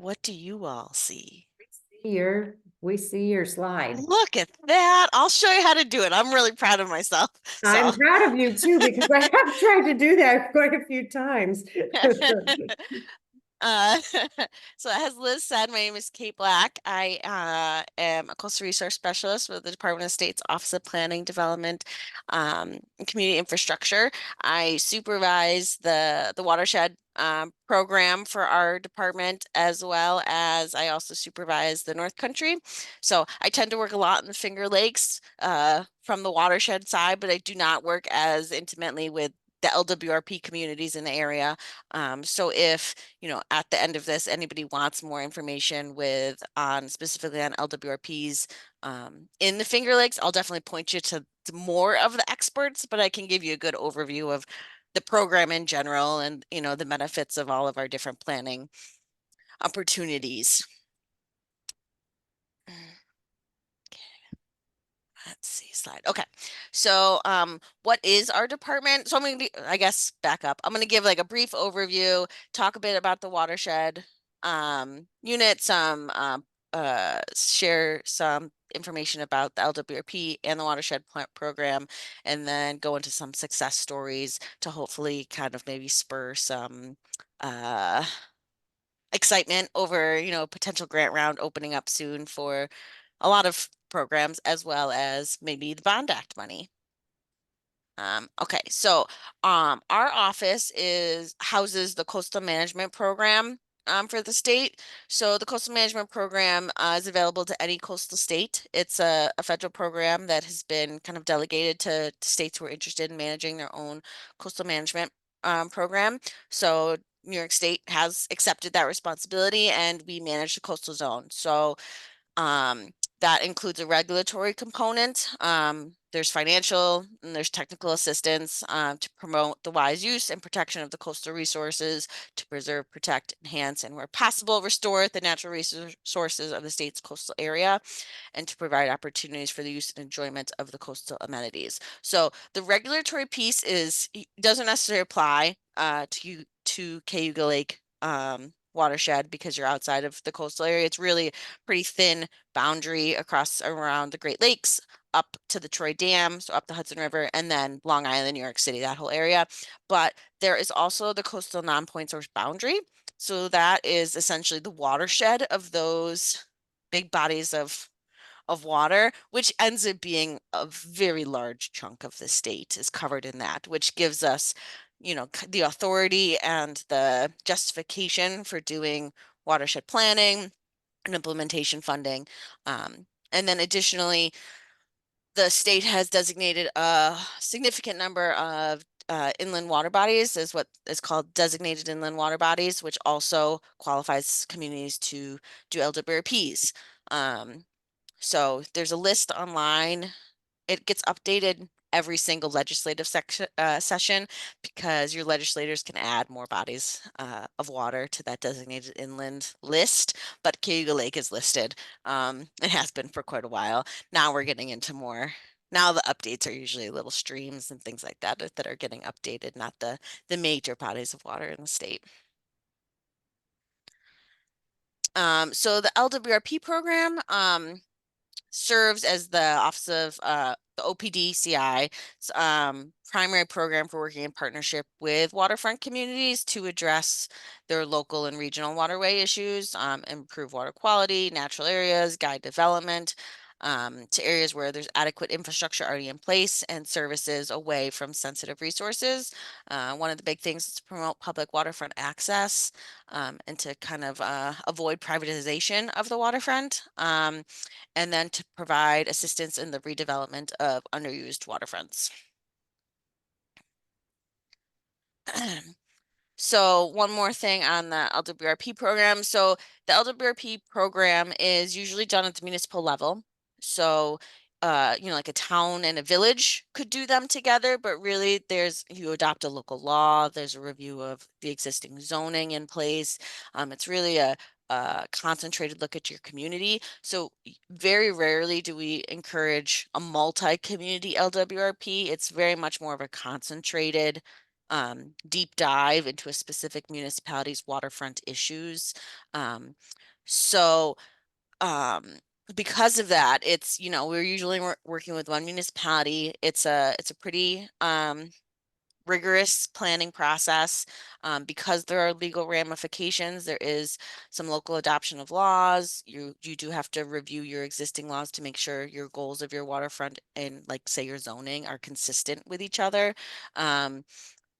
What do you all see? We see your slide. Look at that. I'll show you how to do it. I'm really proud of myself. So I'm proud of you too, because I have tried to do that quite a few times. Uh, so as Liz said, my name is Kate Black. I am a coastal resource specialist with the Department of State's Office of Planning, Development, and Community Infrastructure. I supervise the watershed program for our department, as well as I also supervise the North Country. So I tend to work a lot in the Finger Lakes from the watershed side, but I do not work as intimately with the LWRP communities in the area. So if at the end of this, anybody wants more information with on specifically on LWRPs in the Finger Lakes, I'll definitely point you to more of the experts, but I can give you a good overview of the program in general and the benefits of all of our different planning opportunities. Let's see, slide. Okay. So, what is our department? So I'm going to, I guess, back up. I'm going to give like a brief overview, talk a bit about the watershed unit, share some information about the LWRP and the watershed plant program, and then go into some success stories to hopefully kind of maybe spur some excitement over, potential grant round opening up soon for a lot of programs, as well as maybe the Bond Act money. Okay, so our office houses the coastal management program for the state. So the coastal management program is available to any coastal state. It's a federal program that has been kind of delegated to states who are interested in managing their own coastal management program. So New York State has accepted that responsibility, and we manage the coastal zone. So um, that includes a regulatory component. There's financial and there's technical assistance to promote the wise use and protection of the coastal resources, to preserve, protect, enhance, and where possible, restore the natural resources of the state's coastal area, and to provide opportunities for the use and enjoyment of the coastal amenities. So the regulatory piece doesn't necessarily apply to Cayuga Lake watershed because you're outside of the coastal area. It's really pretty thin boundary across around the Great Lakes up to the Troy Dam, so up the Hudson River, and then Long Island, New York City, that whole area. But there is also the coastal non-point source boundary. So that is essentially the watershed of those big bodies of water, which ends up being a very large chunk of the state is covered in that, which gives us, the authority and the justification for doing watershed planning and implementation funding. And then additionally, the state has designated a significant number of inland water bodies as what is called designated inland water bodies, which also qualifies communities to do LWRPs. So there's a list online. It gets updated every single legislative session because your legislators can add more bodies of water to that designated inland list. But Cayuga Lake is listed. It has been for quite a while. Now we're getting into more. Now the updates are usually little streams and things like that are getting updated, not the major bodies of water in the state. So the LWRP program, serves as the Office of the OPD-CI's primary program for working in partnership with waterfront communities to address their local and regional waterway issues, improve water quality, natural areas, guide development to areas where there's adequate infrastructure already in place and services away from sensitive resources. One of the big things is to promote public waterfront access and to kind of avoid privatization of the waterfront. And then to provide assistance in the redevelopment of underused waterfronts. So one more thing on the LWRP program. So the LWRP program is usually done at the municipal level. So, like a town and a village could do them together, but really you adopt a local law, there's a review of the existing zoning in place. It's really a concentrated look at your community. So very rarely do we encourage a multi-community LWRP. It's very much more of a concentrated deep dive into a specific municipality's waterfront issues. Um, so um, because of that, it's, we're usually working with one municipality. It's a pretty rigorous planning process. Because there are legal ramifications, there is some local adoption of laws. You do have to review your existing laws to make sure your goals of your waterfront and, like, say, your zoning are consistent with each other. Um,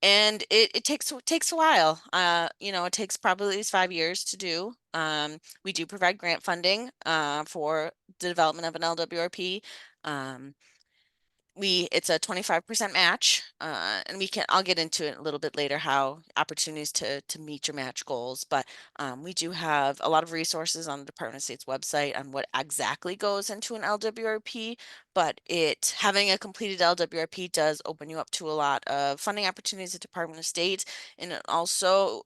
and it takes a while. It takes probably at least 5 years to do. We do provide grant funding for the development of an LWRP. Um, it's a 25% match, and I'll get into it a little bit later, how opportunities to meet your match goals. But we do have a lot of resources on the Department of State's website on what exactly goes into an LWRP. But having a completed LWRP does open you up to a lot of funding opportunities at Department of State, and it also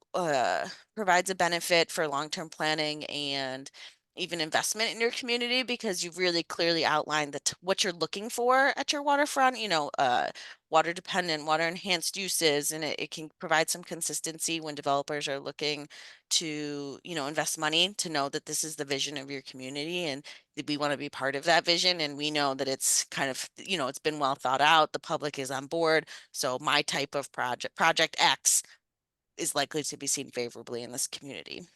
provides a benefit for long-term planning and even investment in your community, because you've really clearly outlined what you're looking for at your waterfront, water dependent, water enhanced uses, and it can provide some consistency when developers are looking to, invest money, to know that this is the vision of your community and that we want to be part of that vision. And we know that it's kind of, it's been well thought out. The public is on board. So my type of project X, is likely to be seen favorably in this community.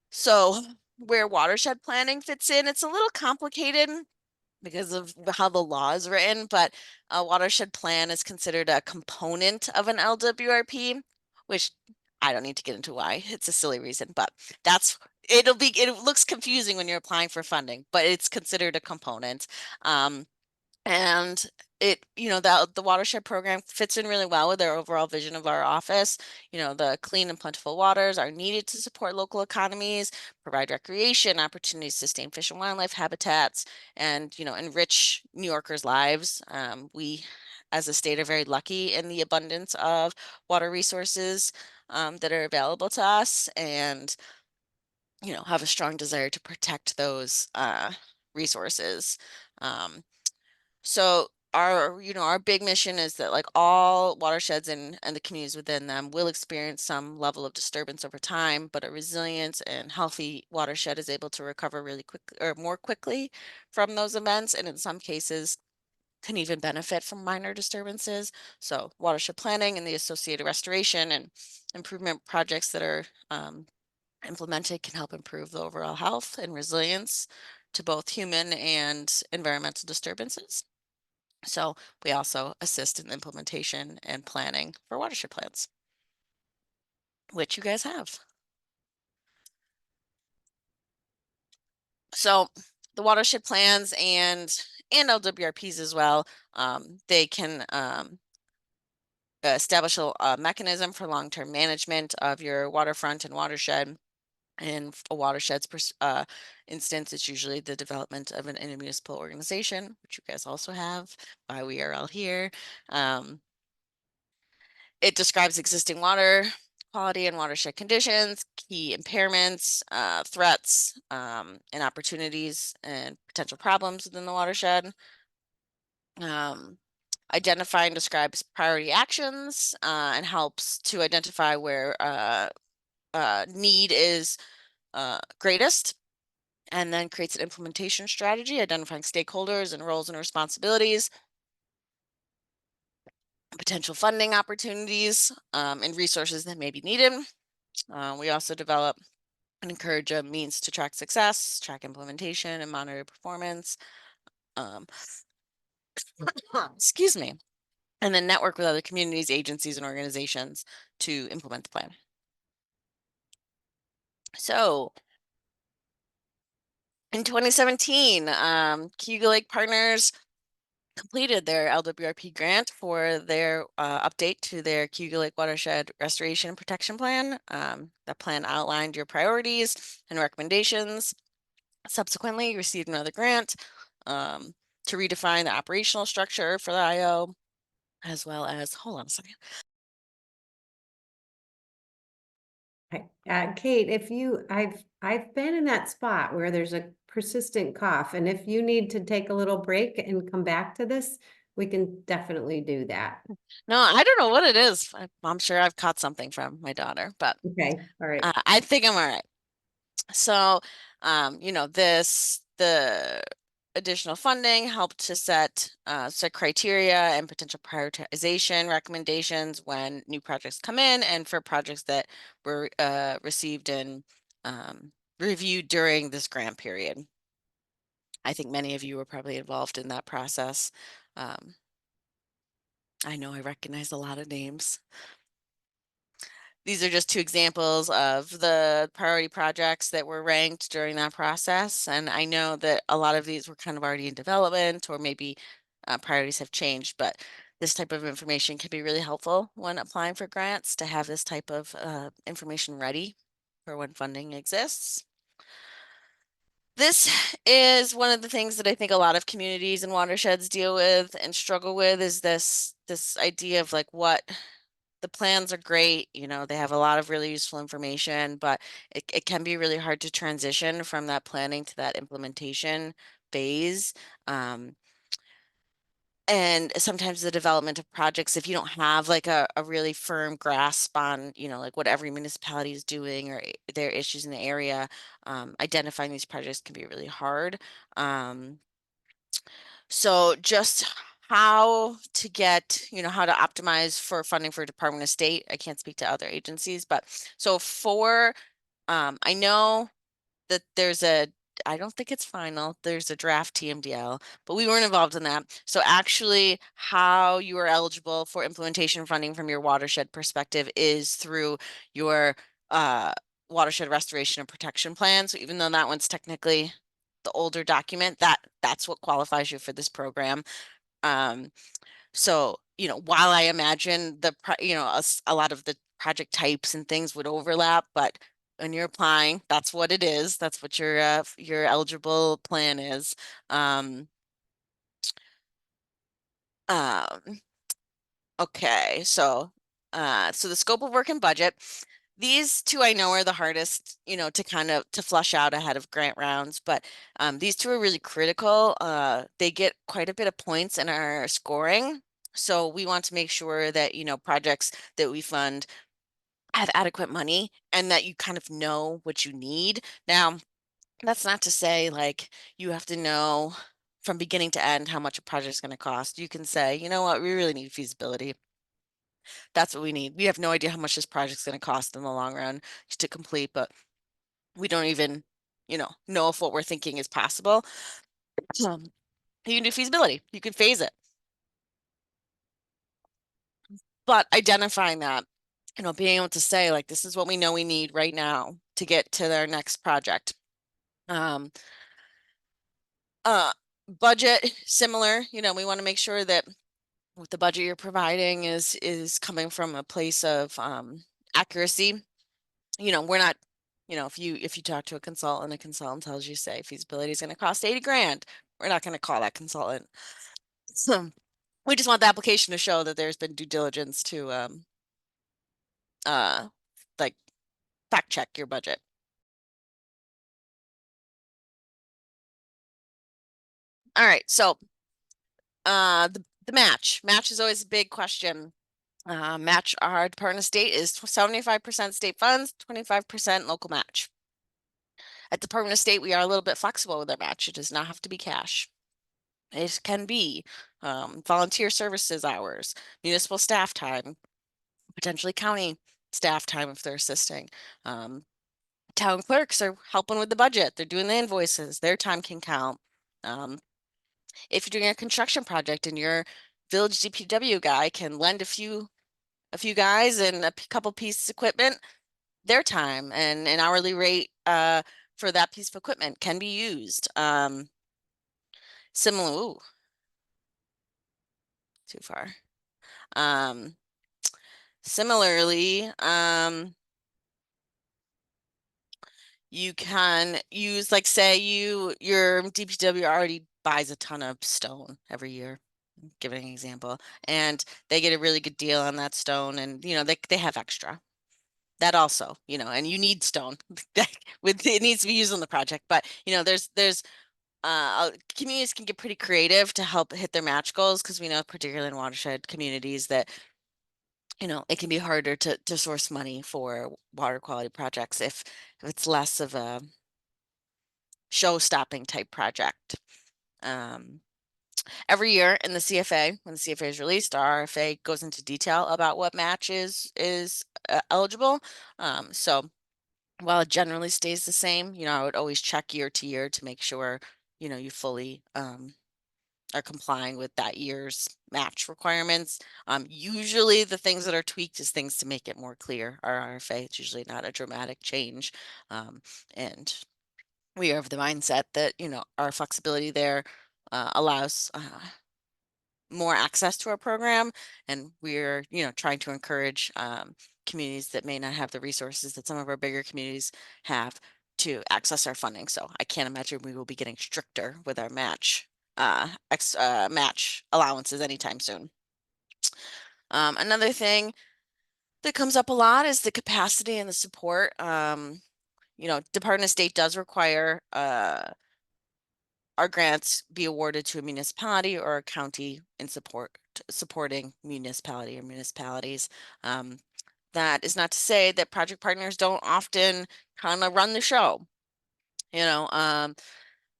So where watershed planning fits in, it's a little complicated because of how the law is written, but a watershed plan is considered a component of an LWRP, which I don't need to get into why. It's a silly reason, but it looks confusing when you're applying for funding, but it's considered a component. And the watershed program fits in really well with our overall vision of our office. The clean and plentiful waters are needed to support local economies, provide recreation opportunities, sustain fish and wildlife habitats, and, enrich New Yorkers' lives. We, as a state, are very lucky in the abundance of water resources that are available to us, and, have a strong desire to protect those resources. Um, so our big mission is that, like, all watersheds and the communities within them will experience some level of disturbance over time, but a resilient and healthy watershed is able to recover really quick, or more quickly, from those events, and in some cases can even benefit from minor disturbances. So watershed planning and the associated restoration and improvement projects that are implemented can help improve the overall health and resilience to both human and environmental disturbances. So we also assist in the implementation and planning for watershed plans, which you guys have. So the watershed plans and LWRPs as well, they can establish a mechanism for long-term management of your waterfront and watershed. In a watershed's instance, it's usually the development of an intermunicipal organization, which you guys also have, why we are all here. It describes existing water quality and watershed conditions, key impairments, threats, and opportunities and potential problems within the watershed. Um, Identify and describes priority actions and helps to identify where need is greatest, and then creates an implementation strategy, identifying stakeholders and roles and responsibilities, potential funding opportunities, and resources that may be needed. We also develop and encourage a means to track success, track implementation, and monitor performance. Um, excuse me. And then network with other communities, agencies, and organizations to implement the plan. So in 2017, Cayuga Lake Partners completed their LWRP grant for their update to their Cayuga Lake Watershed Restoration and Protection Plan. That plan outlined your priorities and recommendations. Subsequently, you received another grant to redefine the operational structure for the IO, as well as, hold on a second. Kate, I've been in that spot where there's a persistent cough, and if you need to take a little break and come back to this, we can definitely do that. No, I don't know what it is. I'm sure I've caught something from my daughter, but Okay, all right. I think I'm all right. So, the additional funding helped to set criteria and potential prioritization recommendations when new projects come in and for projects that were received and reviewed during this grant period. I think many of you were probably involved in that process. Um, I know I recognize a lot of names. These are just two examples of the priority projects that were ranked during that process. And I know that a lot of these were kind of already in development or maybe priorities have changed, but this type of information can be really helpful when applying for grants to have this type of information ready for when funding exists. This is one of the things that I think a lot of communities and watersheds deal with and struggle with is this idea of like what the plans are great, they have a lot of really useful information, but it can be really hard to transition from that planning to that implementation phase. And sometimes the development of projects, if you don't have like a really firm grasp on, like what every municipality is doing or their issues in the area, identifying these projects can be really hard. So just how to get, how to optimize for funding for Department of State. I can't speak to other agencies, but so I know that I don't think it's final, there's a draft TMDL, but we weren't involved in that. So actually how you are eligible for implementation funding from your watershed perspective is through your watershed restoration and protection plan. So even though that one's technically the older document, that's what qualifies you for this program. Um, so, while I imagine a lot of the project types and things would overlap, but when you're applying, that's what it is. That's what your eligible plan is. Um, um, okay, so the scope of work and budget. These two I know are the hardest, to kind of to flush out ahead of grant rounds, but these two are really critical. They get quite a bit of points in our scoring. So we want to make sure that, projects that we fund have adequate money and that you kind of know what you need. Now, that's not to say like you have to know from beginning to end how much a project is going to cost. You can say, you know what, we really need feasibility. That's what we need. We have no idea how much this project's going to cost in the long run to complete, but we don't even, know if what we're thinking is possible. Um, you can do feasibility. You can phase it. But identifying that, being able to say like, this is what we know we need right now to get to their next project. Um, uh, budget, similar, we want to make sure that what the budget you're providing is coming from a place of accuracy. We're not, if you talk to a consultant tells you say feasibility is going to cost 80 grand, we're not going to call that consultant. So we just want the application to show that there's been due diligence to uh like fact check your budget. All right, so the match is always a big question. Match our Department of State is 75% state funds, 25% local match. At Department of State, we are a little bit flexible with our match. It does not have to be cash. It can be volunteer services hours, municipal staff time, potentially county staff time if they're assisting. Town clerks are helping with the budget. They're doing the invoices. Their time can count. If you're doing a construction project and your village DPW guy can lend a few guys and a couple pieces of equipment, their time and an hourly rate for that piece of equipment can be used. Ooh, too far. Um, Similarly, you can use like say your DPW already buys a ton of stone every year. Give an example, and they get a really good deal on that stone, and they have extra. That also, and you need stone with it needs to be used on the project, but there's communities can get pretty creative to help hit their match goals because we know, particularly in watershed communities, that it can be harder to source money for water quality projects if it's less of a show-stopping type project. Um, every year in the CFA, when the CFA is released, our RFA goes into detail about what match is eligible. So while it generally stays the same, I would always check year to year to make sure, you fully are complying with that year's match requirements. Usually the things that are tweaked is things to make it more clear. Our RFA, it's usually not a dramatic change. And we are of the mindset that, our flexibility there allows more access to our program. And we're, trying to encourage communities that may not have the resources that some of our bigger communities have to access our funding. So I can't imagine we will be getting stricter with our match allowances anytime soon. Another thing that comes up a lot is the capacity and the support. Department of State does require our grants be awarded to a municipality or a county in supporting municipality or municipalities. That is not to say that project partners don't often kind of run the show.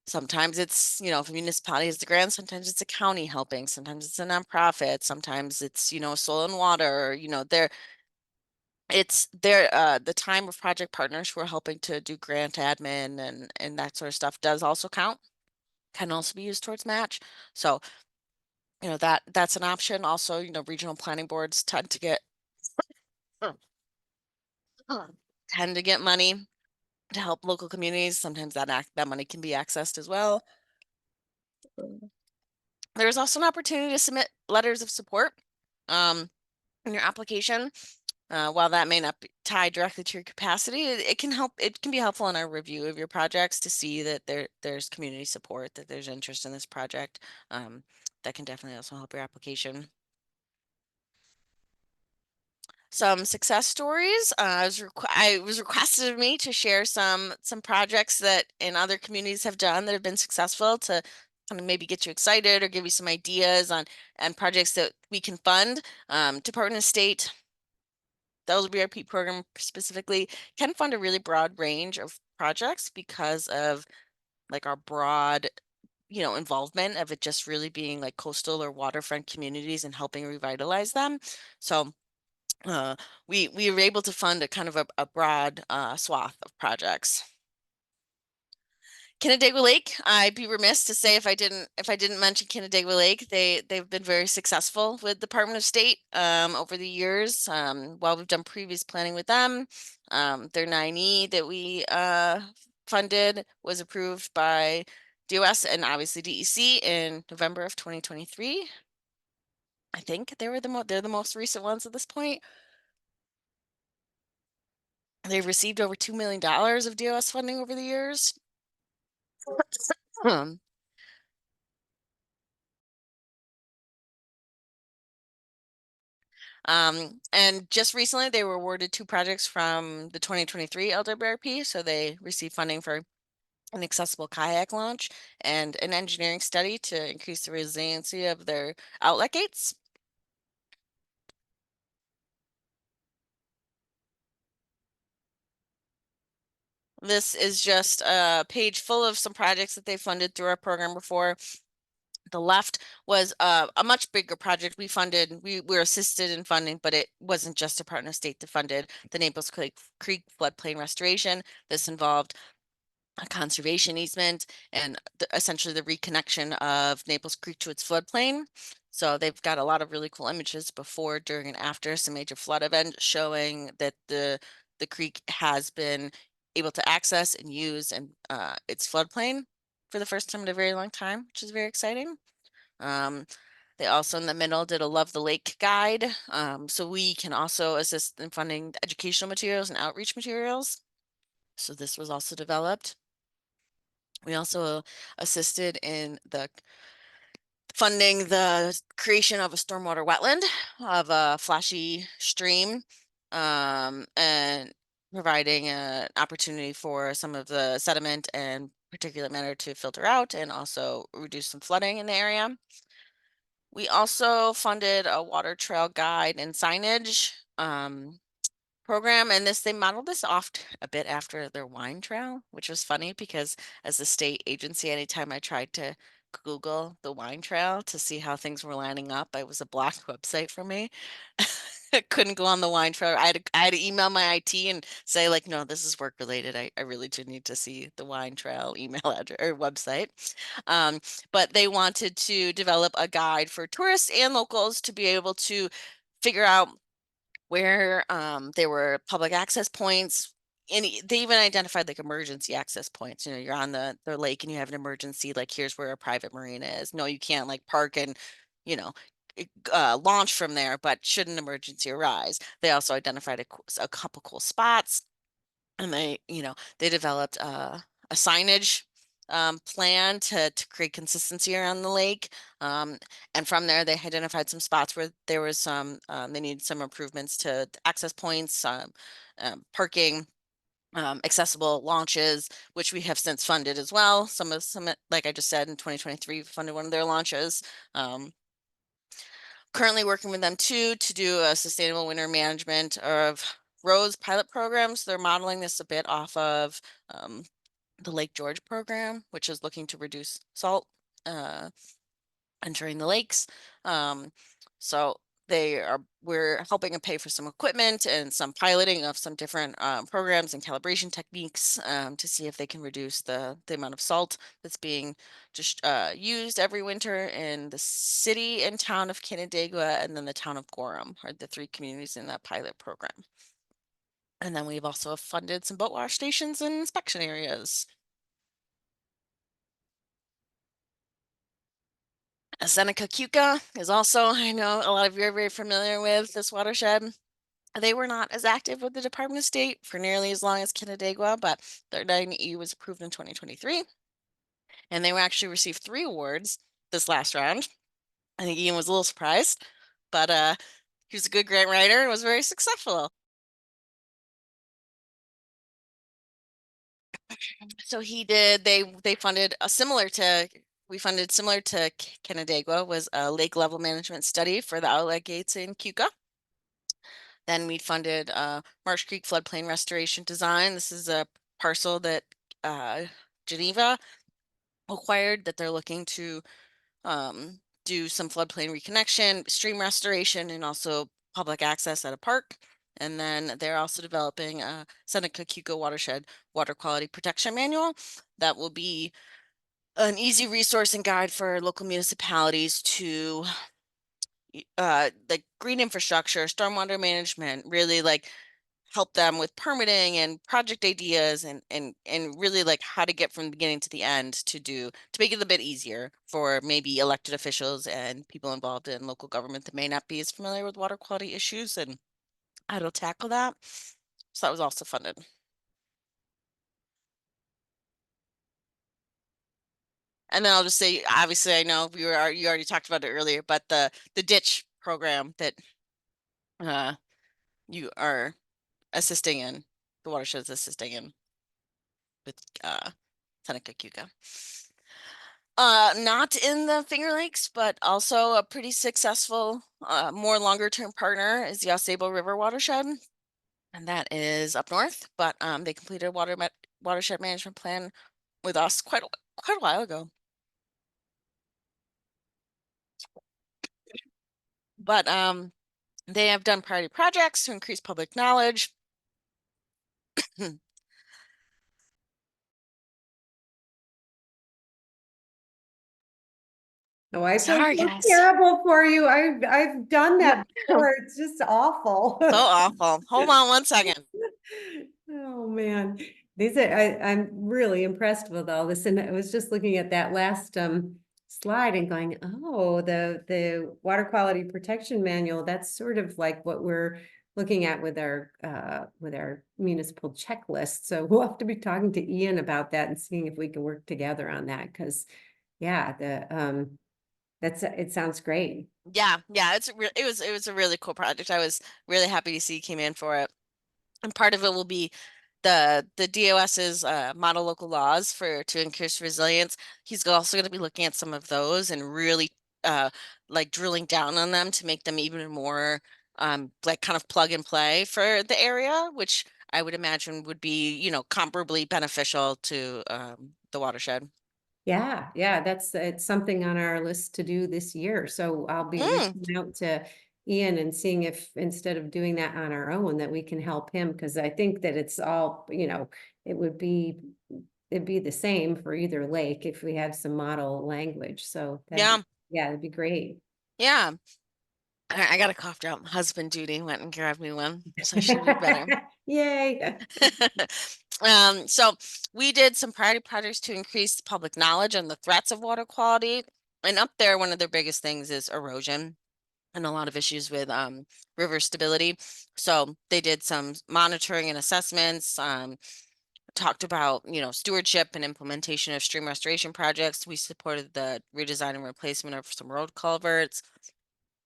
Sometimes it's, if a municipality has the grant, sometimes it's a county helping, sometimes it's a nonprofit, sometimes it's, soil and water, the time of project partners who are helping to do grant admin and that sort of stuff does also count, can also be used towards match. So, that's an option. Also, regional planning boards tend to get money to help local communities. Sometimes that money can be accessed as well. There's also an opportunity to submit letters of support in your application. While that may not be tied directly to your capacity, it can help. It can be helpful in our review of your projects to see that there's community support, that there's interest in this project. That can definitely also help your application. Some success stories. I was requested of me to share some projects that in other communities have done that have been successful to kind of maybe get you excited or give you some ideas on projects that we can fund. Department of State, the LWRP program specifically, can fund a really broad range of projects because of like our broad involvement of it just really being like coastal or waterfront communities and helping revitalize them. So we were able to fund a kind of a broad swath of projects. Canandaigua Lake, I'd be remiss to say if I didn't mention Canandaigua Lake. They've been very successful with Department of State over the years. While we've done previous planning with them, their 9E that we funded was approved by DOS and obviously DEC in November of 2023. I think they're the most recent ones at this point. They've received over $2 million of DOS funding over the years. Um, and just recently they were awarded 2 projects from the 2023 LWRP. So they received funding for an accessible kayak launch and an engineering study to increase the resiliency of their outlet gates. This is just a page full of some projects that they funded through our program before. The left was a much bigger project we funded. We were assisted in funding, but it wasn't just Department of State that funded the Naples Creek floodplain restoration. This involved a conservation easement and essentially the reconnection of Naples Creek to its floodplain. So they've got a lot of really cool images before, during, and after some major flood event showing that the creek has been able to access and use and its floodplain for the first time in a very long time, which is very exciting. They also in the middle did a Love the Lake guide. So we can also assist in funding educational materials and outreach materials. So this was also developed. We also assisted in the funding the creation of a stormwater wetland of a flashy stream, and providing an opportunity for some of the sediment and particulate matter to filter out and also reduce some flooding in the area. We also funded a water trail guide and signage program, and they modeled this off a bit after their wine trail, which was funny because as a state agency, anytime I tried to Google the wine trail to see how things were lining up, it was a blocked website for me. I couldn't go on the wine trail. I had to email my IT and say like, no, this is work related. I really do need to see the wine trail email address or website. Um, but they wanted to develop a guide for tourists and locals to be able to figure out where there were public access points. And they even identified like emergency access points. You know, you're on the lake and you have an emergency, like here's where a private marina is. No, you can't like park and, you know, launch from there, but should an emergency arise. They also identified a couple cool spots, and they developed a signage plan to create consistency around the lake. Um, and from there, they identified some spots where there was they needed some improvements to access points, parking, accessible launches, which we have since funded as well. Like I just said, in 2023, we funded one of their launches. Currently working with them too to do a sustainable winter management of roads pilot programs. They're modeling this a bit off of um, the Lake George program, which is looking to reduce salt entering the lakes. Um, so we're helping them pay for some equipment and some piloting of some different programs and calibration techniques to see if they can reduce the amount of salt that's being just used every winter in the city and town of Canandaigua, and then the town of Gorham are the three communities in that pilot program. And then we've also funded some boat wash stations and inspection areas. Seneca Cuca is also, I know a lot of you are very familiar with this watershed. They were not as active with the Department of State for nearly as long as Canandaigua, but their 9E was approved in 2023. And they actually received 3 awards this last round. I think Ian was a little surprised, but he was a good grant writer and was very successful. So they funded a similar to we funded similar to Canandaigua was a lake level management study for the outlet gates in Cuca. Then we funded Marsh Creek floodplain restoration design. This is a parcel that Geneva acquired that they're looking to do some floodplain reconnection, stream restoration, and also public access at a park. And then they're also developing a Seneca Cuco watershed water quality protection manual that will be an easy resource and guide for local municipalities to like green infrastructure, stormwater management, really like help them with permitting and project ideas and really like how to get from the beginning to the end to make it a bit easier for maybe elected officials and people involved in local government that may not be as familiar with water quality issues and how to tackle that. So that was also funded. And then I'll just say, obviously, I know you already talked about it earlier, but the ditch program that uh, you are assisting in, the watershed's assisting in with Seneca Cuca. Not in the Finger Lakes, but also a pretty successful, more longer term partner is the Osable River watershed, and that is up north. But they completed a watershed management plan with us quite a while ago. But they have done priority projects to increase public knowledge. Oh, I feel Sorry, so guys. terrible for you. I've done No, that before. It's just awful. so awful. Hold on one second. Oh man, I'm really impressed with all this, and I was just looking at that last slide and going, oh, the water quality protection manual. That's sort of like what we're looking at with our municipal checklist. So we'll have to be talking to Ian about that and seeing if we can work together on that. Because yeah, it sounds great. Yeah, it was a really cool project. I was really happy to see you came in for it. And part of it will be the DOS's model local laws for to increase resilience. He's also going to be looking at some of those and really uh, like drilling down on them to make them even more like kind of plug and play for the area, which I would imagine would be, comparably beneficial to the watershed. Yeah, yeah, it's something on our list to do this year. So I'll be Mm, reaching out to Ian and seeing if instead of doing that on our own, that we can help him, because I think that it's all, it would be it'd be the same for either lake if we have some model language. So yeah, yeah, it'd be great. yeah. I got a cough drop. Husband Judy went and grabbed me one, so she'll be better. Yay. So we did some priority projects to increase public knowledge on the threats of water quality. And up there, one of their biggest things is erosion and a lot of issues with river stability. So they did some monitoring and assessments, talked about, stewardship and implementation of stream restoration projects. We supported the redesign and replacement of some road culverts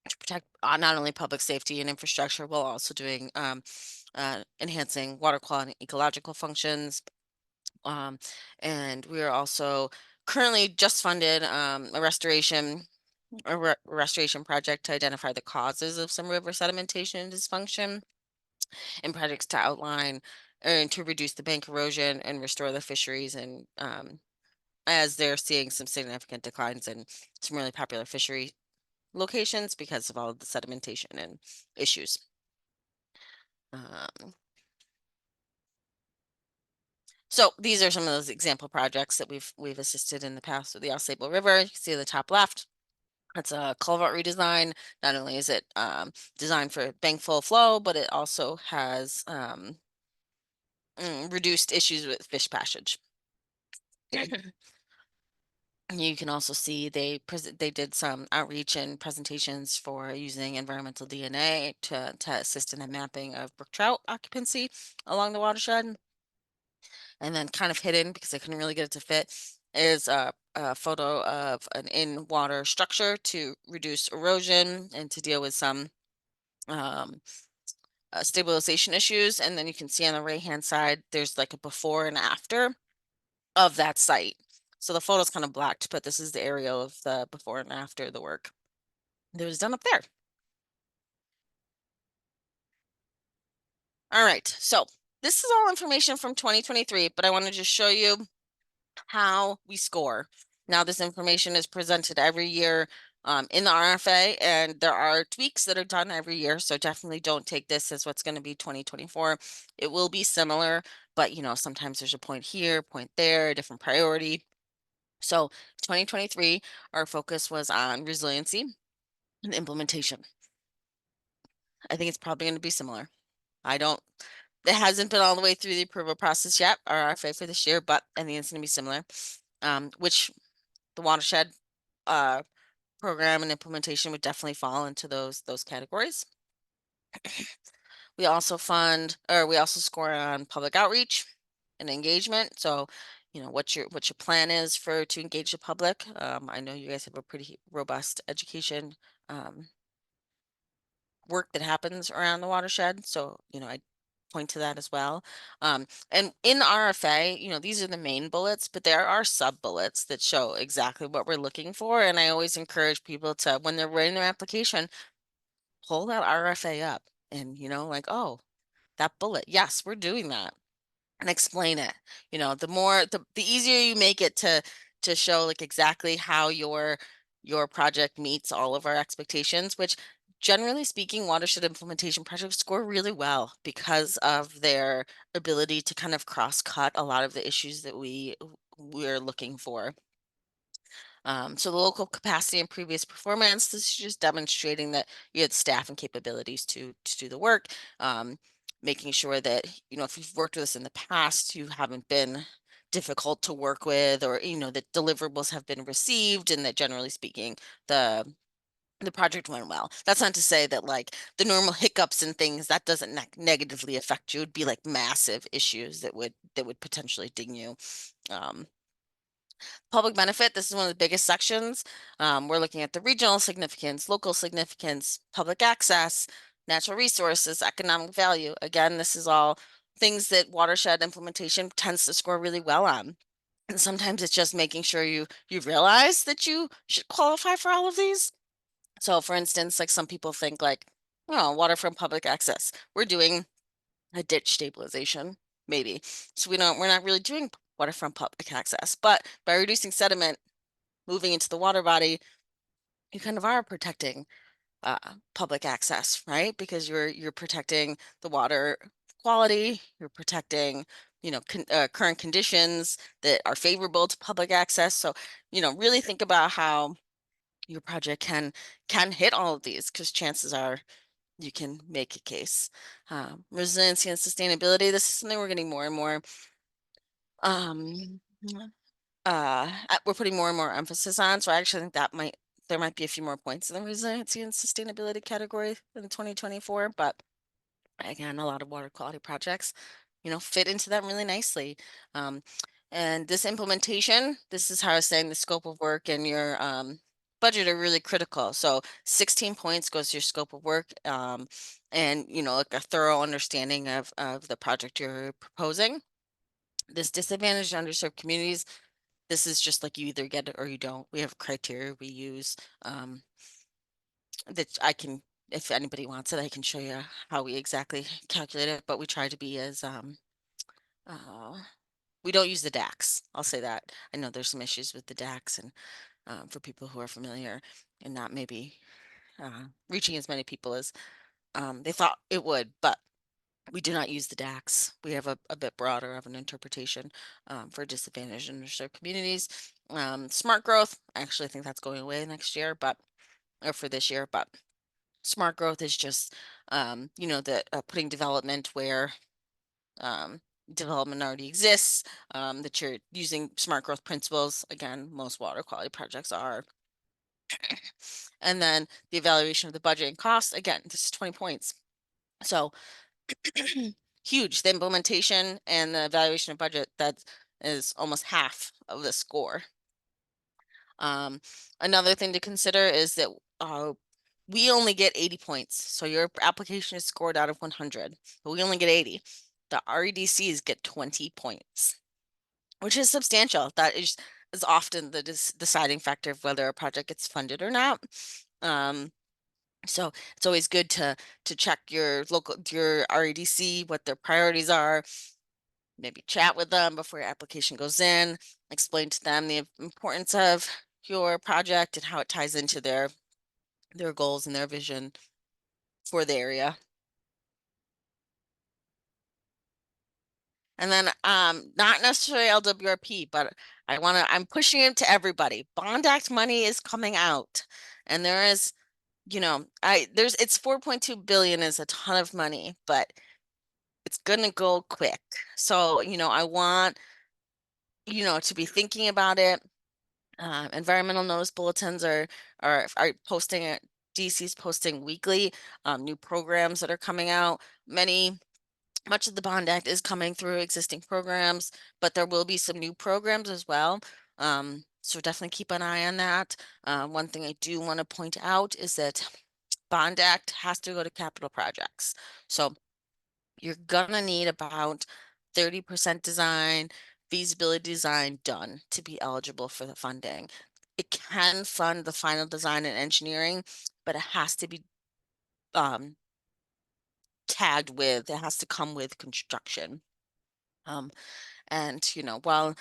to protect not only public safety and infrastructure, while also doing enhancing water quality and ecological functions. Um, and we are also currently just funded a restoration project to identify the causes of some river sedimentation and dysfunction, and projects to outline and to reduce the bank erosion and restore the fisheries, and as they're seeing some significant declines in some really popular fishery locations because of all of the sedimentation and issues. Um, so these are some of those example projects that we've assisted in the past with the Ausable River. You can see the top left. It's a culvert redesign. Not only is it designed for bank full flow, but it also has reduced issues with fish passage. You can also see they did some outreach and presentations for using environmental DNA to assist in the mapping of brook trout occupancy along the watershed. And then kind of hidden, because I couldn't really get it to fit, is a photo of an in-water structure to reduce erosion and to deal with some um, stabilization issues. And then you can see on the right-hand side, there's like a before and after of that site. So the photo's kind of blacked, but this is the aerial of the before and after the work that was done up there. All right, so this is all information from 2023, but I want to just show you how we score. Now, this information is presented every year in the RFA, and there are tweaks that are done every year. So definitely don't take this as what's going to be 2024. It will be similar, but sometimes there's a point here, point there, a different priority. So 2023, our focus was on resiliency and implementation. I think it's probably going to be similar. It hasn't been all the way through the approval process yet, our RFA for this year, but I think it's going to be similar. Which the watershed program and implementation would definitely fall into those categories. We also score on public outreach and engagement. So, what your plan is to engage the public. I know you guys have a pretty robust education work that happens around the watershed. So, I point to that as well. And in the RFA, these are the main bullets, but there are sub bullets that show exactly what we're looking for. And I always encourage people to, when they're writing their application, pull that RFA up and, like, oh, that bullet. Yes, we're doing that, and explain it. The easier you make it to show like exactly how your project meets all of our expectations, which generally speaking, watershed implementation projects score really well because of their ability to kind of cross-cut a lot of the issues that we're looking for. So the local capacity and previous performance, this is just demonstrating that you had staff and capabilities to do the work. Making sure that, if you've worked with us in the past, you haven't been difficult to work with, or, that deliverables have been received, and that generally speaking, the project went well. That's not to say that like the normal hiccups and things that doesn't negatively affect you. It'd be like massive issues that would potentially ding you. Um, Public benefit, this is one of the biggest sections. We're looking at the regional significance, local significance, public access, natural resources, economic value. Again, this is all things that watershed implementation tends to score really well on. And sometimes it's just making sure you realize that you should qualify for all of these. So for instance, like some people think like, oh, waterfront public access. We're doing a ditch stabilization, maybe. So we're not really doing waterfront public access. But by reducing sediment moving into the water body, you kind of are protecting uh, public access, right? Because you're protecting the water quality, you're protecting, current conditions that are favorable to public access. So, really think about how your project can hit all of these because chances are you can make a case. Resiliency and sustainability, this is something we're getting more and more um we're putting more and more emphasis on. So I actually think there might be a few more points in the resiliency and sustainability category in 2024, but again, a lot of water quality projects, fit into that really nicely. Um, and this implementation, this is how I was saying the scope of work and your budget are really critical. So 16 points goes to your scope of work, and like a thorough understanding of the project you're proposing. This disadvantaged underserved communities, this is just like you either get it or you don't. We have criteria we use that I can, if anybody wants it, I can show you how we exactly calculate it, but we try to be as uh, we don't use the DAX. I'll say that. I know there's some issues with the DAX and for people who are familiar and not maybe reaching as many people as they thought it would, but we do not use the DAX. We have a bit broader of an interpretation for disadvantaged and underserved communities. Smart growth, I actually think that's going away next year, or for this year, but smart growth is just, the putting development where um, development already exists, that you're using smart growth principles. Again, most water quality projects are. And then the evaluation of the budget and cost, again, this is 20 points. So huge. The implementation and the evaluation of budget, that is almost half of the score. Another thing to consider is that we only get 80 points. So your application is scored out of 100, but we only get 80. The REDCs get 20 points, which is substantial. That is often the deciding factor of whether a project gets funded or not. So it's always good to check your REDC, what their priorities are, maybe chat with them before your application goes in, explain to them the importance of your project and how it ties into their goals and their vision for the area. And then not necessarily LWRP, but I'm pushing it to everybody. Bond Act money is coming out. And there is, it's 4.2 billion is a ton of money, but it's gonna go quick. So, I want, to be thinking about it. Environmental notice bulletins are posting it. DC's posting weekly new programs that are coming out. Much of the Bond Act is coming through existing programs, but there will be some new programs as well. So definitely keep an eye on that. One thing I do want to point out is that Bond Act has to go to capital projects. So you're gonna need about 30% design, feasibility design done to be eligible for the funding. It can fund the final design and engineering, but it has to be it has to come with construction. Um, and while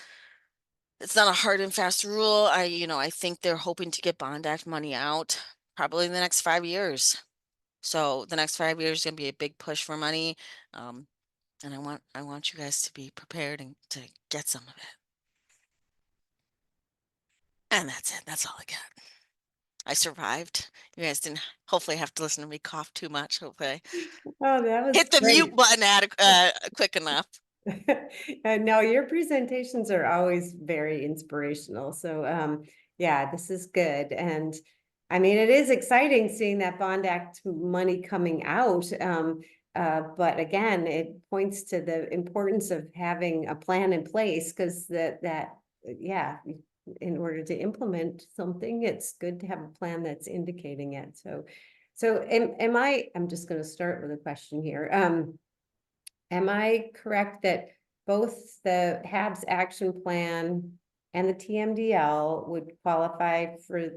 it's not a hard and fast rule, I think they're hoping to get Bond Act money out probably in the next 5 years. So the next 5 years is gonna be a big push for money. And I want you guys to be prepared and to get some of it. And that's it. That's all I got. I survived. You guys didn't hopefully have to listen to me cough too much. Hopefully I Oh, that was hit the mute great. button quick enough. And no, your presentations are always very inspirational. So yeah, this is good. And I mean, it is exciting seeing that Bond Act money coming out. But again, it points to the importance of having a plan in place because yeah, in order to implement something, it's good to have a plan that's indicating it. So I'm just going to start with a question here. am I correct that both the HABs action plan and the TMDL would qualify for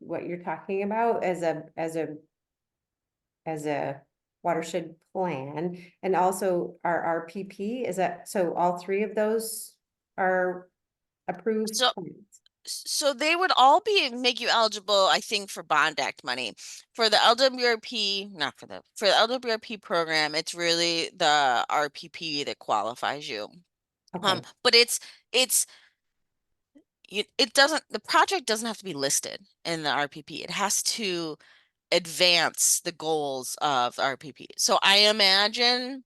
what you're talking about as a watershed plan, and also our RPP? Is that, so all three of those are approved So plans? so they would all be make you eligible, I think, for Bond Act money. For the LWRP, not for the LWRP program, it's really the RPP that qualifies you. Okay, But it's it doesn't the project doesn't have to be listed in the RPP. It has to advance the goals of the RPP. So I imagine,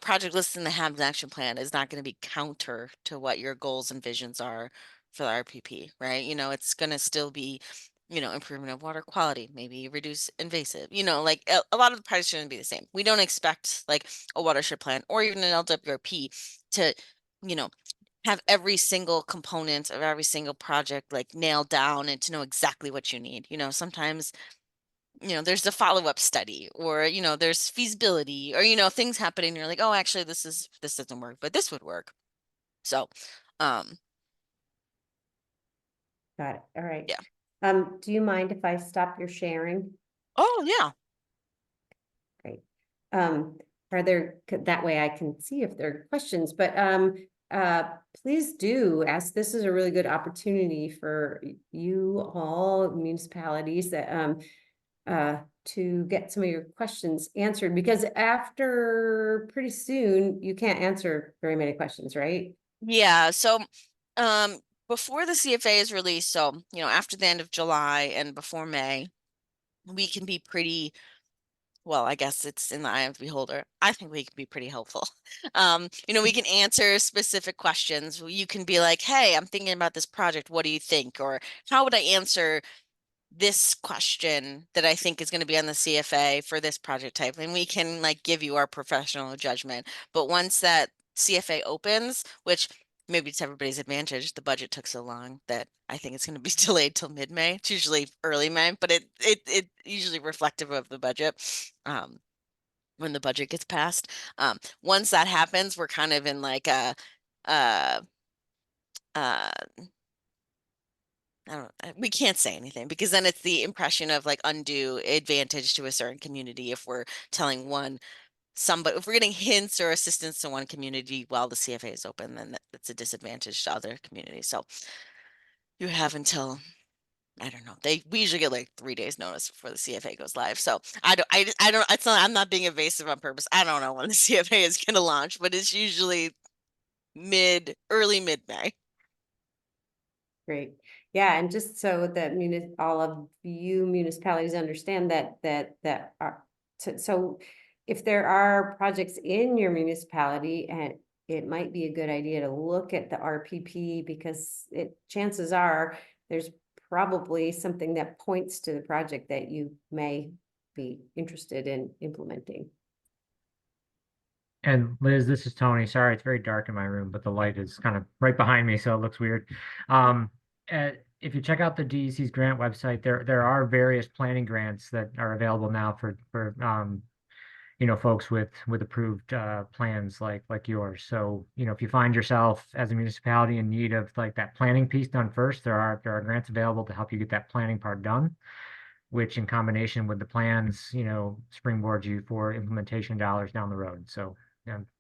project listing the HABs action plan is not going to be counter to what your goals and visions are for the RPP, right? It's going to still be, improvement of water quality, maybe reduce invasive, like a lot of the projects shouldn't be the same. We don't expect like a watershed plan or even an LWRP to, you know, have every single component of every single project like nailed down and to know exactly what you need. Sometimes there's a follow-up study or, there's feasibility or, things happening. And you're like, oh, actually, this doesn't work, but this would work. So, um, got it. All right. yeah. Do you mind if I stop your sharing? Oh, yeah. Great. Are there, that way I can see if there are questions, but please do ask. This is a really good opportunity for you all municipalities that to get some of your questions answered, because after pretty soon you can't answer very many questions, right? Yeah. So, um, before the CFA is released, so, after the end of July and before May, we can be pretty, well, I guess it's in the eye of the beholder. I think we can be pretty helpful. We can answer specific questions. You can be like, hey, I'm thinking about this project. What do you think? Or how would I answer this question that I think is going to be on the CFA for this project type? And we can like give you our professional judgment. But once that CFA opens, which maybe it's everybody's advantage, the budget took so long that I think it's going to be delayed till mid-May. It's usually early May, but it usually reflective of the budget. When the budget gets passed. Once that happens, we're kind of in like a uh uh I don't we can't say anything because then it's the impression of like undue advantage to a certain community if we're telling somebody if we're getting hints or assistance to one community while the CFA is open, then that's a disadvantage to other communities. So you have until I don't know. We usually get like 3 days notice before the CFA goes live. So I don't it's not I'm not being evasive on purpose. I don't know when the CFA is gonna launch, but it's usually early mid-May. Great. Yeah, and just so that all of you municipalities understand that are, so if there are projects in your municipality, and it might be a good idea to look at the RPP, because chances are there's probably something that points to the project that you may be interested in implementing. And Liz, this is Tony. Sorry, it's very dark in my room, but the light is kind of right behind me, so it looks weird. Um, if you check out the DEC's grant website, there are various planning grants that are available now for folks with approved plans like yours. So, if you find yourself as a municipality in need of like that planning piece done first, there are grants available to help you get that planning part done, which in combination with the plans, springboards you for implementation dollars down the road. So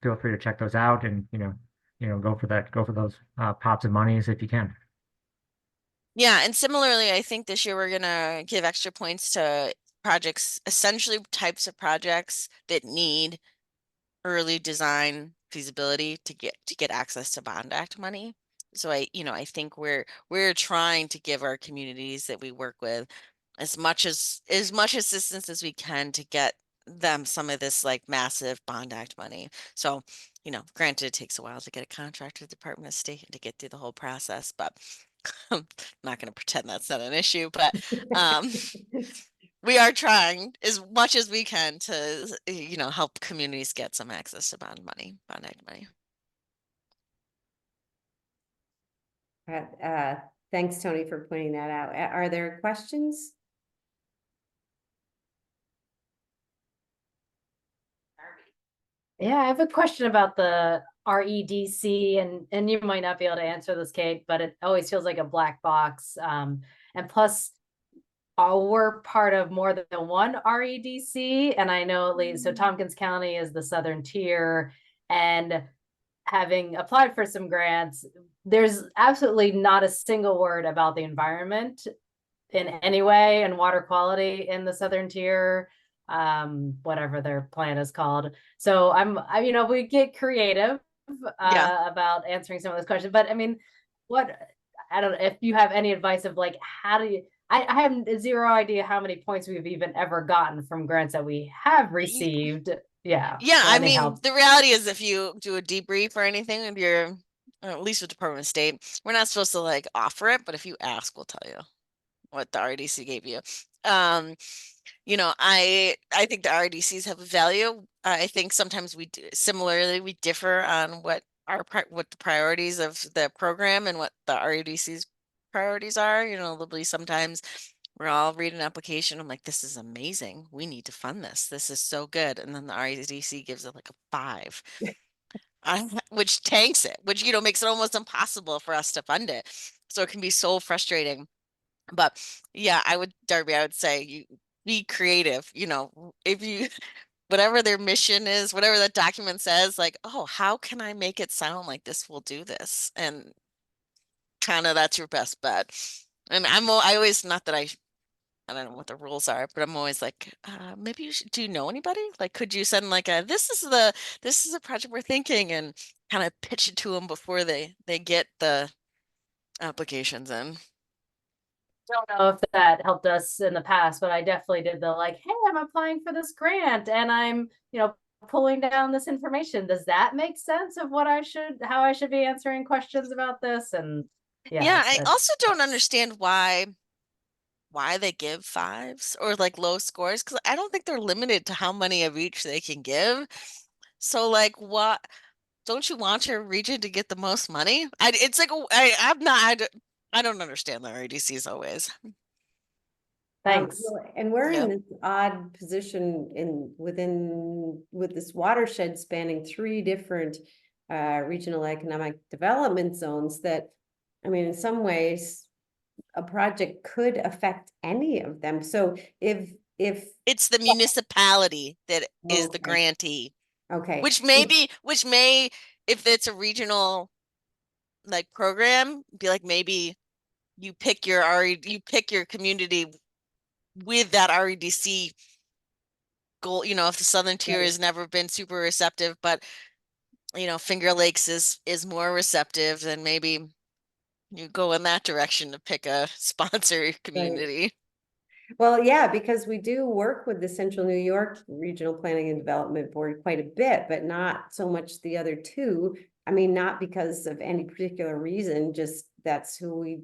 feel free to check those out and, go for those pots of monies if you can. Yeah, and similarly, I think this year we're gonna give extra points to projects, essentially types of projects that need early design feasibility to get access to Bond Act money. So I think we're trying to give our communities that we work with as much assistance as we can to get them some of this like massive Bond Act money. So, granted, it takes a while to get a contract with the Department of State and to get through the whole process, but I'm not going to pretend that's not an issue. But um, we are trying as much as we can to, help communities get some access to Bond Act money. Thanks, Tony, for pointing that out. Are there questions? Yeah, I have a question about the REDC, and you might not be able to answer this, Kate, but it always feels like a black box. And plus, we're part of more than one REDC, and I know at least so Tompkins County is the southern tier, and having applied for some grants, there's absolutely not a single word about the environment in any way and water quality in the southern tier, whatever their plan is called. So you know, we get creative Yeah. about answering some of those questions, but I mean, what, I don't know if you have any advice of like, how do you, I have zero idea how many points we've even ever gotten from grants that we have received. Yeah. Yeah, So I any mean, help? the reality is if you do a debrief or anything with your, or at least with Department of State, we're not supposed to like offer it, but if you ask, we'll tell you what the RDC gave you. Um, you know, I think the RDCs have a value. I think sometimes we do, similarly we differ on what what the priorities of the program and what the RDC's priorities are. You know, there'll be sometimes we're all reading an application. I'm like, this is amazing. We need to fund this. This is so good. And then the RDC gives it like a 5. Which tanks it, which, you know, makes it almost impossible for us to fund it. So it can be so frustrating. But yeah, Darby, I would say you be creative. You know, if you, whatever their mission is, whatever that document says, like, oh, how can I make it sound like this will do this? And kind of that's your best bet. And I always, not that I don't know what the rules are, but I'm always like, maybe you should, do you know anybody? Like, could you send like this is a project we're thinking, and kind of pitch it to them before they get the applications in. Don't know if that helped us in the past, but I definitely did the like, hey, I'm applying for this grant and I'm, you know, pulling down this information. Does that make sense of how I should be answering questions about this? And Yeah, yes, I also don't understand why they give 5s or like low scores, because I don't think they're limited to how many of each they can give. So like, what, don't you want your region to get the most money? It's like I'm not I don't understand the RDCs always. thanks. Well, and we're Yeah. in this odd position with this watershed spanning 3 different regional economic development zones that, I mean, in some ways, a project could affect any of them. So if It's the municipality that is the okay, grantee, okay, which may, if it's a regional like program, be like maybe you pick your community with that REDC goal. You know, if the southern tier right. has never been super receptive, but you know, Finger Lakes is more receptive, then maybe you go in that direction to pick a sponsor Right. community. Well, yeah, because we do work with the Central New York Regional Planning and Development Board quite a bit, but not so much the other 2. I mean, not because of any particular reason, just that's who we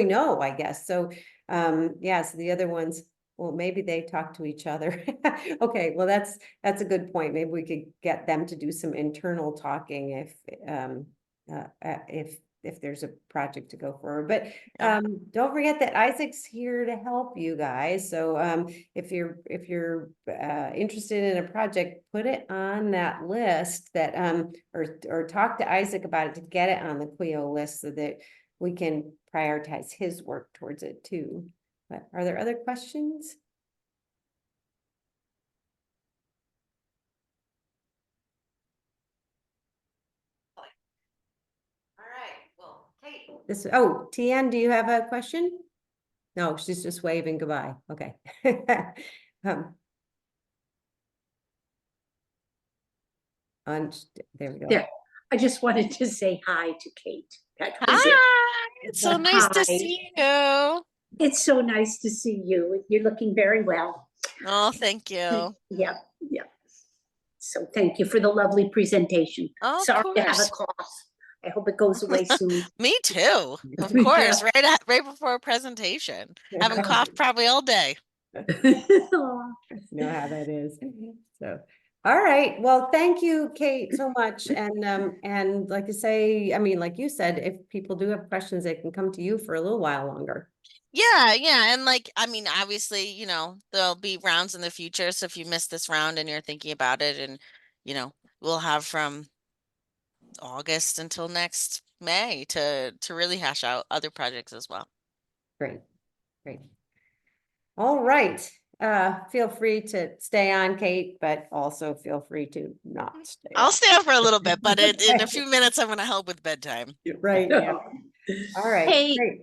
know, I guess. So, yeah, so the other ones, well, maybe they talk to each other. Okay, well, that's a good point. Maybe we could get them to do some internal talking if there's a project to go forward. But Yeah. don't forget that Isaac's here to help you guys. So if you're interested in a project, put it on that list that or talk to Isaac about it to get it on the CWIO list so that we can prioritize his work towards it too. But are there other questions? All right. Well, Kate. Tian, do you have a question? No, she's just waving goodbye. Okay. um, on, there we go. There. I just wanted to say hi to Kate. That was it. Hi. It's so nice to Hi. see you. It's so nice to see you. You're looking very well. Oh, thank you. Yep, yep. So thank you for the lovely presentation. Oh, of Sorry to have a course. cough. I hope it goes away soon. Me too. Of Yeah. course. Right before a presentation. Haven't coughed probably all day. Know how that is. So, all right. Well, thank you, Kate, so much. And like I say, I mean, like you said, if people do have questions, they can come to you for a little while longer. Yeah, and like, I mean, obviously, there'll be rounds in the future. So if you missed this round and you're thinking about it, and we'll have from August until next May to really hash out other projects as well. Great, great. All right, feel free to stay on, Kate, but also feel free to not stay I'll on. stay up for a little bit, but in a Okay. few minutes, I'm going to help with bedtime. Right, yeah. All right, Hey, great.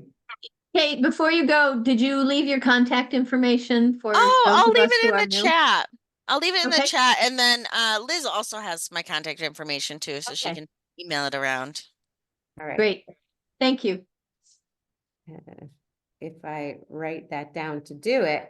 Kate, before you go, did you leave your contact information for Oh, those I'll of leave us it who in are the new? chat. I'll leave it in the Okay. chat, and then Liz also has my contact information too, so she Okay. can email it around. All right. Great. Thank you. If I write that down to do it.